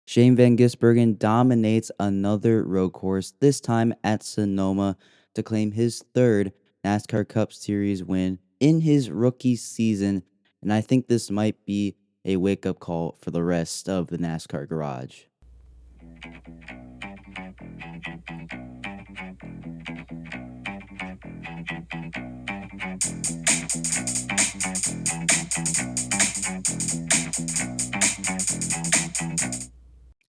Shane Van Gisbergen dominates another road course, this time at Sonoma, to claim his third NASCAR Cup Series win in his rookie season. And I think this might be a wake up call for the rest of the NASCAR garage.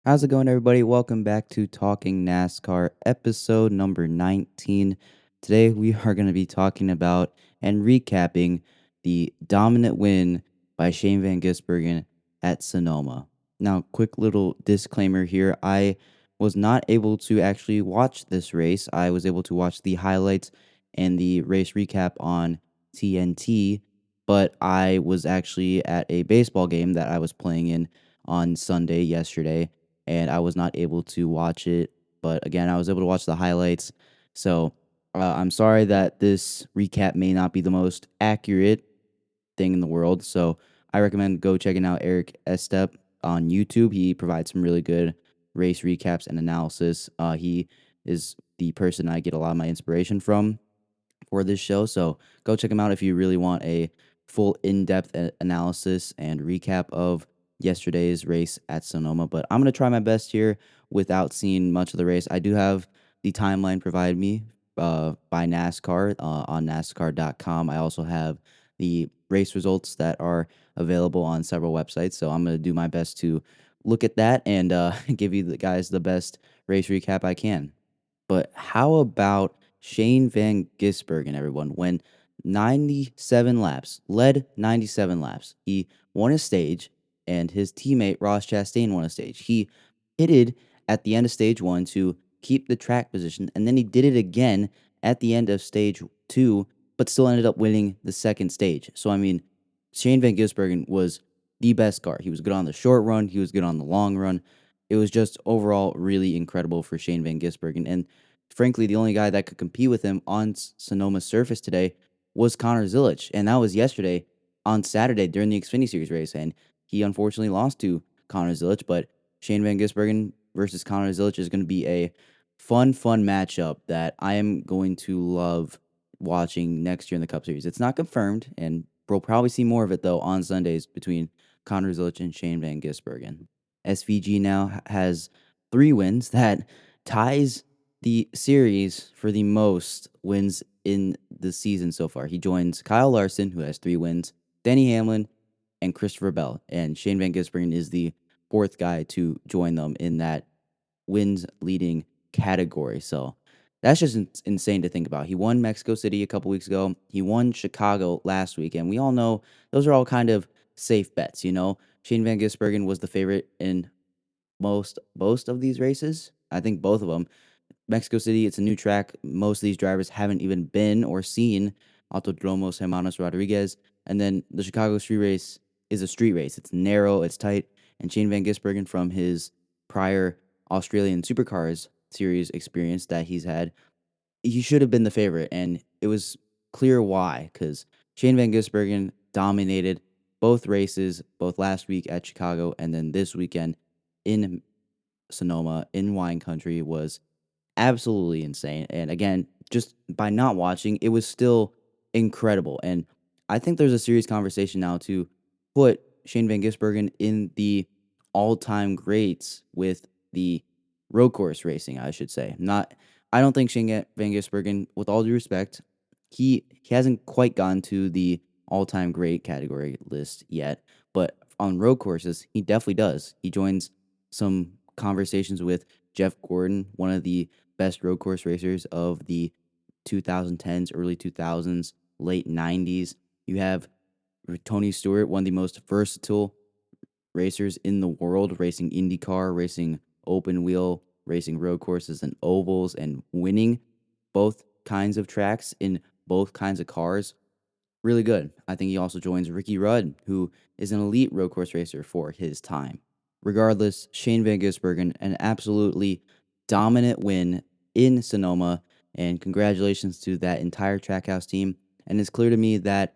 How's it going, everybody? Welcome back to Talking NASCAR, episode number 19. Today, we are going to be talking about and recapping the dominant win by Shane Van Gisbergen at Sonoma. Now, quick little disclaimer here. I was not able to actually watch this race. I was able to watch the highlights and the race recap on TNT, but I was actually at a baseball game that I was playing in on Sunday yesterday, and I was not able to watch it. But again, I was able to watch the highlights. So I'm sorry that this recap may not be the most accurate thing in the world. So I recommend go checking out Eric Estep on YouTube. He provides some really good race recaps and analysis. He is the person I get a lot of my inspiration from for this show. So go check him out if you really want a full in-depth analysis and recap of yesterday's race at Sonoma. But I'm going to try my best here without seeing much of the race. I do have the timeline provided me by NASCAR on NASCAR.com. I also have the race results that are available on several websites. So I'm going to do my best to look at that and give you the guys the best race recap I can. But how about Shane Van Gisbergen, everyone, when 97 laps, led 97 laps. He won a stage, and his teammate Ross Chastain won a stage. He pitted at the end of stage one to keep the track position, and then he did it again at the end of stage two, but still ended up winning the second stage. So, I mean, Shane Van Gisbergen was the best car. He was good on the short run, he was good on the long run. It was just overall really incredible for Shane Van Gisbergen. And frankly, the only guy that could compete with him on Sonoma's surface today was Connor Zilic. And that was yesterday on Saturday during the Xfinity Series race. And he unfortunately lost to Connor Zilic. But Shane Van Gisbergen versus Connor Zilic is going to be a fun matchup that I am going to love watching next year in the Cup Series. It's not confirmed, and we'll probably see more of it, though, on Sundays between Connor Zilic and Shane Van Gisbergen. SVG now has 3 wins. That ties the series for the most wins in the season so far. He joins Kyle Larson, who has 3 wins, Denny Hamlin, and Christopher Bell. And Shane Van Gisbergen is the 4th guy to join them in that wins leading category. So that's just insane to think about. He won Mexico City a couple weeks ago. He won Chicago last week. And we all know those are all kind of safe bets, you know? Shane Van Gisbergen was the favorite in most of these races. I think both of them. Mexico City, it's a new track. Most of these drivers haven't even been or seen Autodromos Hermanos Rodriguez. And then the Chicago street race is a street race. It's narrow, it's tight. And Shane Van Gisbergen, from his prior Australian Supercars series experience that he's had, he should have been the favorite. And it was clear why, because Shane Van Gisbergen dominated both races, both last week at Chicago and then this weekend in Sonoma, in wine country, was absolutely insane. And again, just by not watching, it was still incredible. And I think there's a serious conversation now to put Shane Van Gisbergen in the all-time greats with the road course racing, I should say. I don't think Shane Van Gisbergen, with all due respect, he hasn't quite gotten to the all-time great category list yet, but on road courses, he definitely does. He joins some conversations with Jeff Gordon, one of the best road course racers of the 2010s, early 2000s, late 90s. You have Tony Stewart, one of the most versatile racers in the world, racing IndyCar, racing open wheel, racing road courses and ovals, and winning both kinds of tracks in both kinds of cars. Really good. I think he also joins Ricky Rudd, who is an elite road course racer for his time. Regardless, Shane Van Gisbergen, an absolutely dominant win in Sonoma, and congratulations to that entire Trackhouse team. And it's clear to me that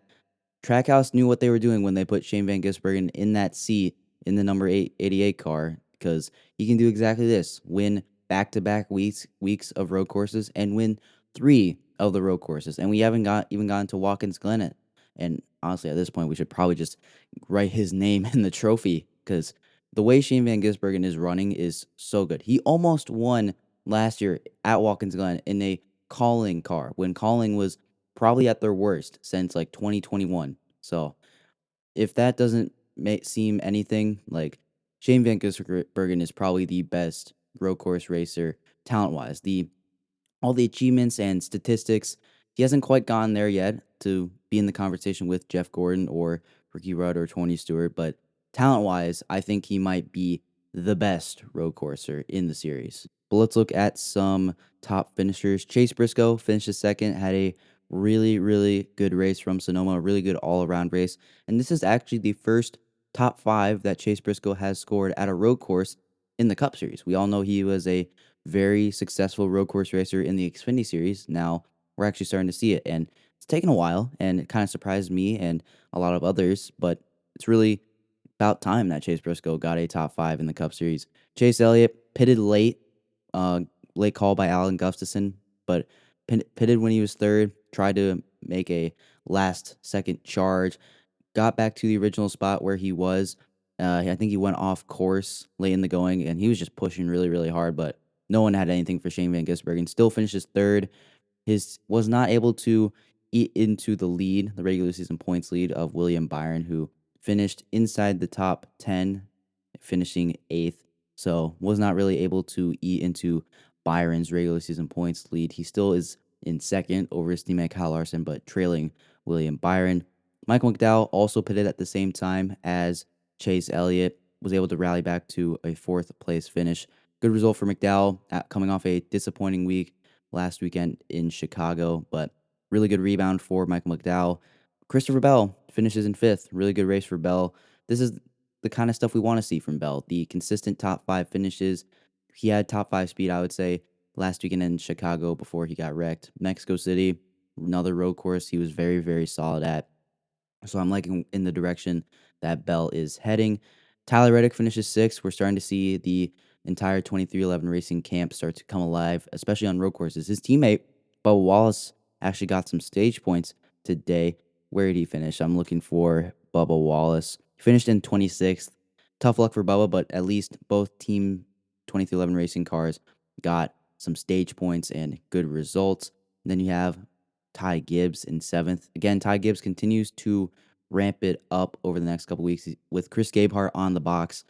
Trackhouse knew what they were doing when they put Shane Van Gisbergen in that seat in the number 88 car, because he can do exactly this: win back-to-back weeks of road courses and win 3 of the road courses. And we haven't even gotten to Watkins Glen it. And honestly, at this point, we should probably just write his name in the trophy because the way Shane Van Gisbergen is running is so good. He almost won last year at Watkins Glen in a calling car when calling was probably at their worst since like 2021. So if that doesn't seem anything, like Shane Van Gisbergen is probably the best road course racer talent wise. The all the achievements and statistics, he hasn't quite gone there yet to be in the conversation with Jeff Gordon or Ricky Rudd or Tony Stewart, but talent wise, I think he might be the best road courser in the series. But let's look at some top finishers. Chase Briscoe finished second, had a really, really good race from Sonoma, a really good all around race. And this is actually the first top 5 that Chase Briscoe has scored at a road course in the Cup Series. We all know he was a very successful road course racer in the Xfinity Series. Now we're actually starting to see it, and it's taken a while, and it kind of surprised me and a lot of others. But it's really about time that Chase Briscoe got a top 5 in the Cup Series. Chase Elliott pitted late, uh, late call by Alan Gustafson, but pitted when he was third. Tried to make a last second charge, got back to the original spot where he was. I think he went off course late in the going, and he was just pushing really, really hard, but no one had anything for Shane Van Gisbergen. Still finishes third. His was not able to eat into the lead, the regular season points lead of William Byron, who finished inside the top 10, finishing eighth. So was not really able to eat into Byron's regular season points lead. He still is in second over his teammate Kyle Larson, but trailing William Byron. Michael McDowell also pitted at the same time as Chase Elliott, was able to rally back to a fourth place finish. Good result for McDowell coming off a disappointing week last weekend in Chicago, but really good rebound for Michael McDowell. Christopher Bell finishes in fifth. Really good race for Bell. This is the kind of stuff we want to see from Bell. The consistent top 5 finishes. He had top 5 speed, I would say, last weekend in Chicago before he got wrecked. Mexico City, another road course he was very, very solid at. So I'm liking in the direction that Bell is heading. Tyler Reddick finishes sixth. We're starting to see the entire 23XI Racing camp start to come alive, especially on road courses. His teammate, Bubba Wallace, actually got some stage points today. Where did he finish? I'm looking for Bubba Wallace. He finished in 26th. Tough luck for Bubba, but at least both Team 23XI Racing cars got some stage points and good results. And then you have Ty Gibbs in seventh. Again, Ty Gibbs continues to ramp it up over the next couple weeks with Chris Gabehart on the box.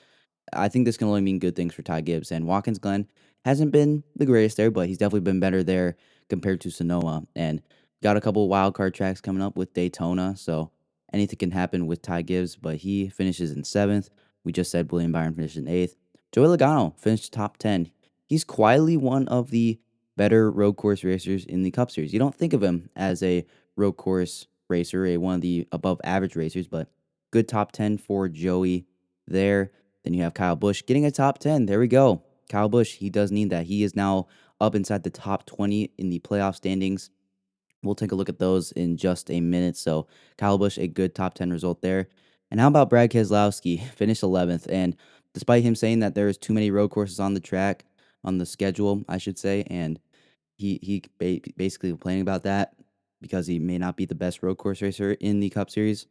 I think this can only mean good things for Ty Gibbs. And Watkins Glen hasn't been the greatest there, but he's definitely been better there compared to Sonoma. And got a couple wild card tracks coming up with Daytona, so anything can happen with Ty Gibbs, but he finishes in seventh. We just said William Byron finished in eighth. Joey Logano finished top 10. He's quietly one of the better road course racers in the Cup Series. You don't think of him as a road course racer, one of the above average racers, but good top 10 for Joey there. Then you have Kyle Busch getting a top 10. There we go. Kyle Busch, he does need that. He is now up inside the top 20 in the playoff standings. We'll take a look at those in just a minute. So Kyle Busch, a good top 10 result there. And how about Brad Keselowski? Finished 11th. And despite him saying that there's too many road courses on the track, on the schedule, I should say, and he basically complaining about that because he may not be the best road course racer in the Cup Series,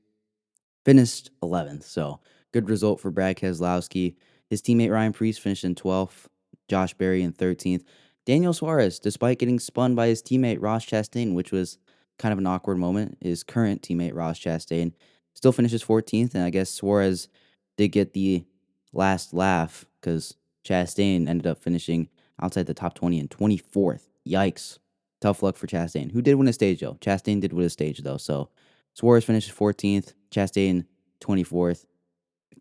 finished 11th. So good result for Brad Keselowski. His teammate Ryan Preece finished in 12th, Josh Berry in 13th. Daniel Suarez, despite getting spun by his teammate Ross Chastain, which was kind of an awkward moment, his current teammate Ross Chastain still finishes 14th. And I guess Suarez did get the last laugh because Chastain ended up finishing outside the top 20 and 24th. Yikes. Tough luck for Chastain, who did win a stage, though. Chastain did win a stage, though. So Suarez finishes 14th, Chastain 24th.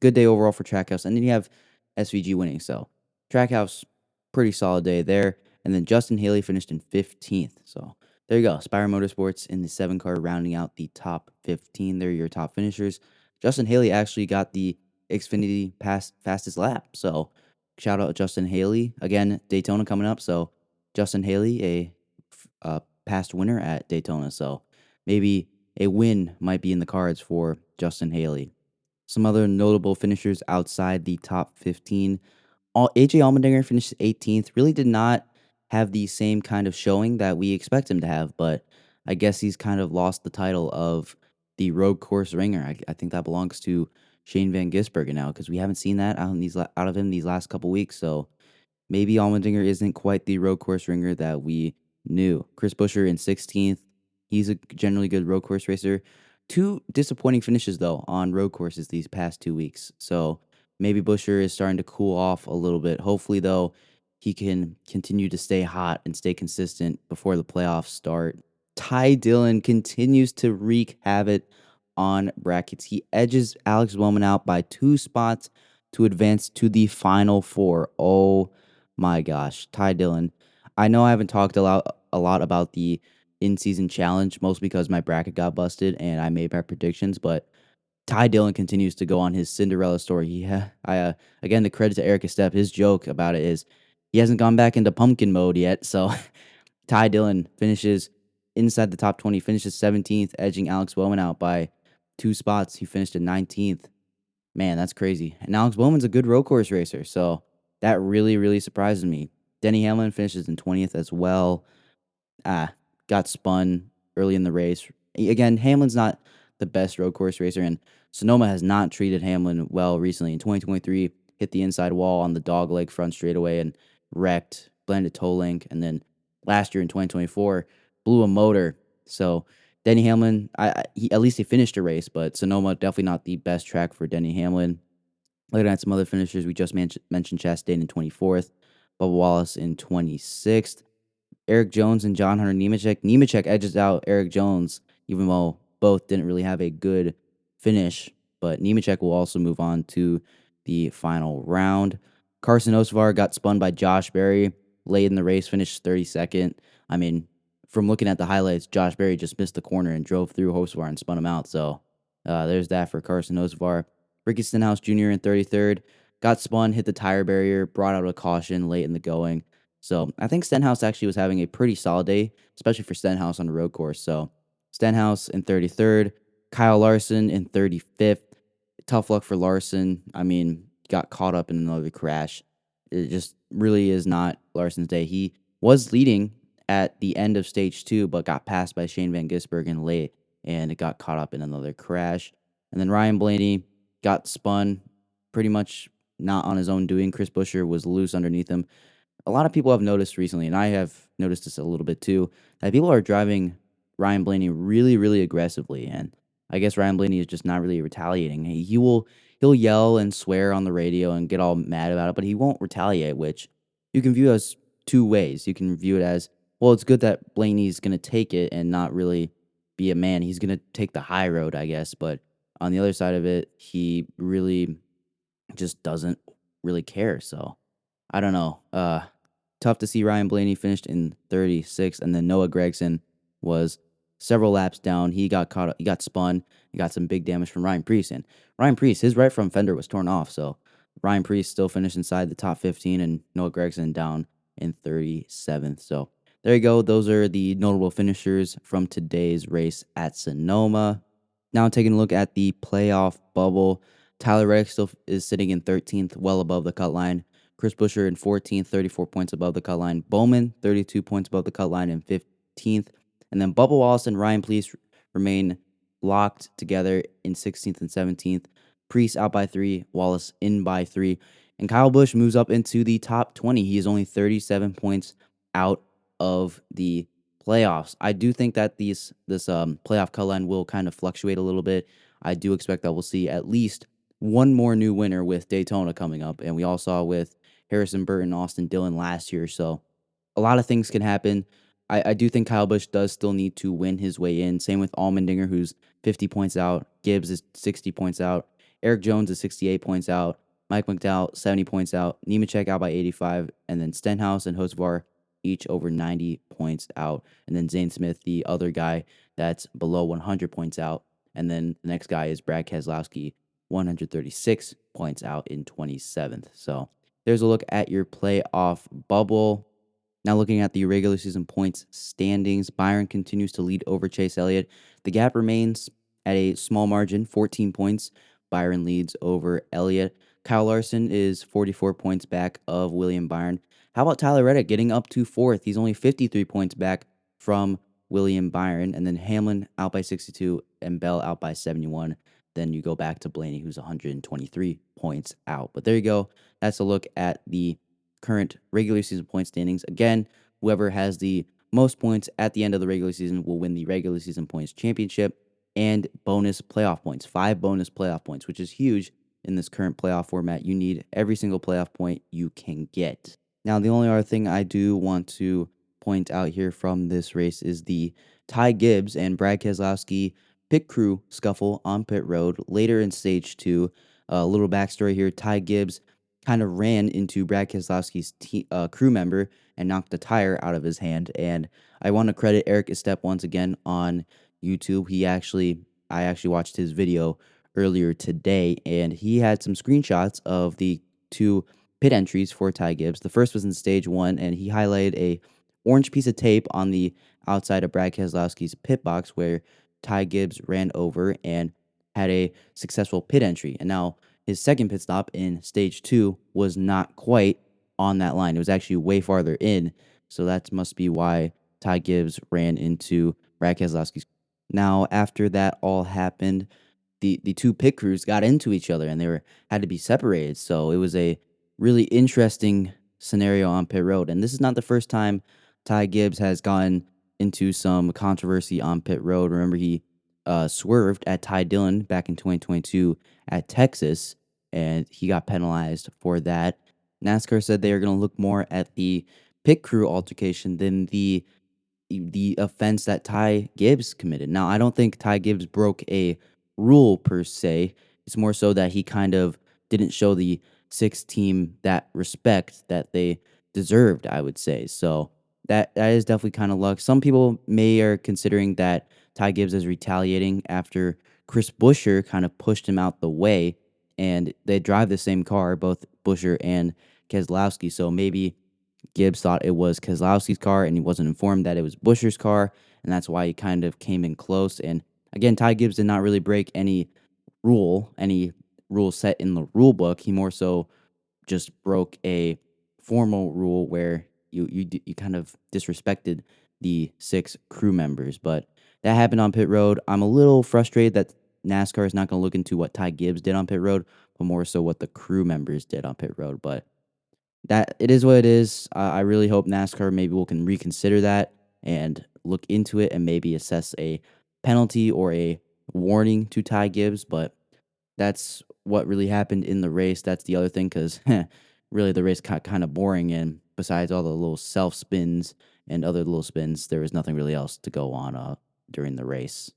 Good day overall for Trackhouse. And then you have SVG winning. So Trackhouse, pretty solid day there. And then Justin Haley finished in 15th. So there you go. Spire Motorsports in the 7 car rounding out the top 15. They're your top finishers. Justin Haley actually got the Xfinity fastest lap. So shout out to Justin Haley. Again, Daytona coming up. So Justin Haley, a past winner at Daytona. So maybe a win might be in the cards for Justin Haley. Some other notable finishers outside the top 15. AJ Allmendinger finished 18th. Really did not have the same kind of showing that we expect him to have, but I guess he's kind of lost the title of the road course ringer. I think that belongs to Shane Van Gisbergen now because we haven't seen that out of him these last couple weeks. So maybe Allmendinger isn't quite the road course ringer that we knew. Chris Buescher in 16th. He's a generally good road course racer. Two disappointing finishes, though, on road courses these past 2 weeks. So maybe Buescher is starting to cool off a little bit. Hopefully, though, he can continue to stay hot and stay consistent before the playoffs start. Ty Dillon continues to wreak havoc on brackets. He edges Alex Bowman out by 2 spots to advance to the final four. Oh my gosh, Ty Dillon. I know I haven't talked a lot about the in-season challenge, mostly because my bracket got busted and I made my predictions, but Ty Dillon continues to go on his Cinderella story. Again, the credit to Eric Estep. His joke about it is he hasn't gone back into pumpkin mode yet. So Ty Dillon finishes inside the top 20, finishes 17th, edging Alex Bowman out by 2 spots. He finished at 19th. Man, that's crazy. And Alex Bowman's a good road course racer, so that really, really surprises me. Denny Hamlin finishes in 20th as well. Ah, got spun early in the race. Again, Hamlin's not the best road course racer, and Sonoma has not treated Hamlin well recently. In 2023, hit the inside wall on the dogleg front straightaway and wrecked, blended toe link, and then last year in 2024, blew a motor. So Denny Hamlin, at least he finished a race, but Sonoma definitely not the best track for Denny Hamlin. Looking at some other finishers, we just mentioned Chastain in 24th, Bubba Wallace in 26th. Eric Jones and John Hunter Nemechek. Nemechek edges out Eric Jones, even though both didn't really have a good finish. But Nemechek will also move on to the final round. Carson Osvar got spun by Josh Berry late in the race, finished 32nd. I mean, from looking at the highlights, Josh Berry just missed the corner and drove through Osvar and spun him out. So there's that for Carson Osvar. Ricky Stenhouse Jr. in 33rd. Got spun, hit the tire barrier, brought out a caution late in the going. So I think Stenhouse actually was having a pretty solid day, especially for Stenhouse on the road course. So Stenhouse in 33rd, Kyle Larson in 35th. Tough luck for Larson. I mean, got caught up in another crash. It just really is not Larson's day. He was leading at the end of stage 2, but got passed by Shane Van Gisbergen late, and it got caught up in another crash. And then Ryan Blaney got spun pretty much not on his own doing. Chris Buescher was loose underneath him. A lot of people have noticed recently, and I have noticed this a little bit too, that people are driving Ryan Blaney really, really aggressively. And I guess Ryan Blaney is just not really retaliating. He'll yell and swear on the radio and get all mad about it, but he won't retaliate, which you can view as two ways. You can view it as, well, it's good that Blaney's gonna take it and not really be a man. He's gonna take the high road, I guess. But on the other side of it, he really just doesn't really care. So I don't know. Tough to see Ryan Blaney finished in 36th, and then Noah Gregson was several laps down. He got caught. He got spun. He got some big damage from Ryan Preece, and Ryan Preece, his right front fender was torn off. So Ryan Preece still finished inside the top 15, and Noah Gregson down in 37th. So there you go. Those are the notable finishers from today's race at Sonoma. Now taking a look at the playoff bubble. Tyler Reddick still is sitting in 13th, well above the cut line. Chris Buescher in 14th, 34 points above the cut line. Bowman, 32 points above the cut line in 15th. And then Bubba Wallace and Ryan Preece remain locked together in 16th and 17th. Preece out by 3, Wallace in by 3. And Kyle Busch moves up into the top 20. He is only 37 points out of the playoffs. I do think that this playoff cut line will kind of fluctuate a little bit. I do expect that we'll see at least one more new winner with Daytona coming up, and we all saw with Harrison Burton, Austin Dillon last year. So a lot of things can happen. I do think Kyle Busch does still need to win his way in. Same with Allmendinger, who's 50 points out. Gibbs is 60 points out. Eric Jones is 68 points out. Mike McDowell, 70 points out. Nemechek out by 85. And then Stenhouse and Hosvar each over 90 points out. And then Zane Smith, the other guy that's below 100 points out. And then the next guy is Brad Keselowski, 136 points out in 27th. So there's a look at your playoff bubble. Now looking at the regular season points standings, Byron continues to lead over Chase Elliott. The gap remains at a small margin, 14 points. Byron leads over Elliott. Kyle Larson is 44 points back of William Byron. How about Tyler Reddick getting up to fourth? He's only 53 points back from William Byron. And then Hamlin out by 62 and Bell out by 71. Then you go back to Blaney, who's 123 points out. But there you go. That's a look at the current regular season point standings. Again, whoever has the most points at the end of the regular season will win the regular season points championship and bonus playoff points, 5 bonus playoff points, which is huge in this current playoff format. You need every single playoff point you can get. Now, the only other thing I do want to point out here from this race is the Ty Gibbs and Brad Keselowski pit crew scuffle on pit road later in stage 2. A little backstory here: Ty Gibbs kind of ran into Brad Keselowski's crew member and knocked the tire out of his hand. And I want to credit Eric Estep once again on YouTube. I actually watched his video earlier today, and he had some screenshots of the 2 pit entries for Ty Gibbs. The first was in stage 1, and he highlighted a orange piece of tape on the outside of Brad Keselowski's pit box where Ty Gibbs ran over and had a successful pit entry. And now his second pit stop in stage 2 was not quite on that line. It was actually way farther in, so that must be why Ty Gibbs ran into Brad Keselowski's. Now, after that all happened, the 2 pit crews got into each other and had to be separated. So it was a really interesting scenario on pit road. And this is not the first time Ty Gibbs has gone into some controversy on pit road. Remember, he swerved at Ty Dillon back in 2022 at Texas, and he got penalized for that. NASCAR said they are going to look more at the pit crew altercation than the offense that Ty Gibbs committed. Now, I don't think Ty Gibbs broke a rule per se. It's more so that he kind of didn't show the 6 team that respect that they deserved, I would say. So that is definitely kind of luck. Some people are considering that Ty Gibbs is retaliating after Chris Buescher kind of pushed him out the way, and they drive the same car, both Buescher and Keselowski. So maybe Gibbs thought it was Keselowski's car, and he wasn't informed that it was Buescher's car, and that's why he kind of came in close. And again, Ty Gibbs did not really break any rule set in the rule book. He more so just broke a formal rule where you kind of disrespected the 6 crew members. But that happened on pit road. I'm a little frustrated that NASCAR is not going to look into what Ty Gibbs did on pit road, but more so what the crew members did on pit road. But that it is what it is. I really hope NASCAR maybe can reconsider that and look into it and maybe assess a penalty or a warning to Ty Gibbs. But that's what really happened in the race. That's the other thing, because really the race got kind of boring, and besides all the little self spins and other little spins, there was nothing really else to go on during the race.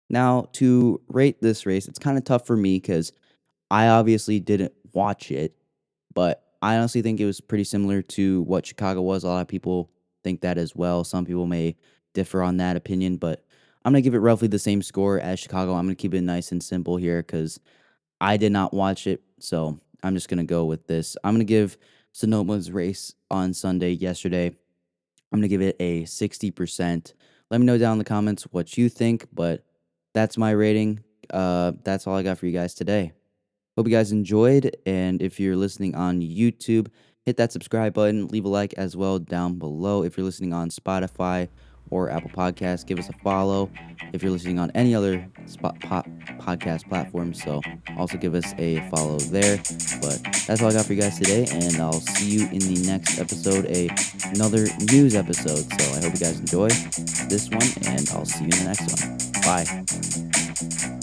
Now, to rate this race, it's kind of tough for me because I obviously didn't watch it, but I honestly think it was pretty similar to what Chicago was. A lot of people think that as well. Some people may differ on that opinion, but I'm going to give it roughly the same score as Chicago. I'm going to keep it nice and simple here because I did not watch it, so I'm just going to go with this. I'm going to give Sonoma's race on Sunday yesterday, I'm going to give it a 60%. Let me know down in the comments what you think, but that's my rating. That's all I got for you guys today. Hope you guys enjoyed, and if you're listening on YouTube, hit that subscribe button, leave a like as well down below. If you're listening on Spotify or Apple Podcasts, give us a follow. If you're listening on any other podcast platforms, so also give us a follow there. But that's all I got for you guys today, and I'll see you in the next episode, another news episode. So I hope you guys enjoy this one, and I'll see you in the next one. Bye.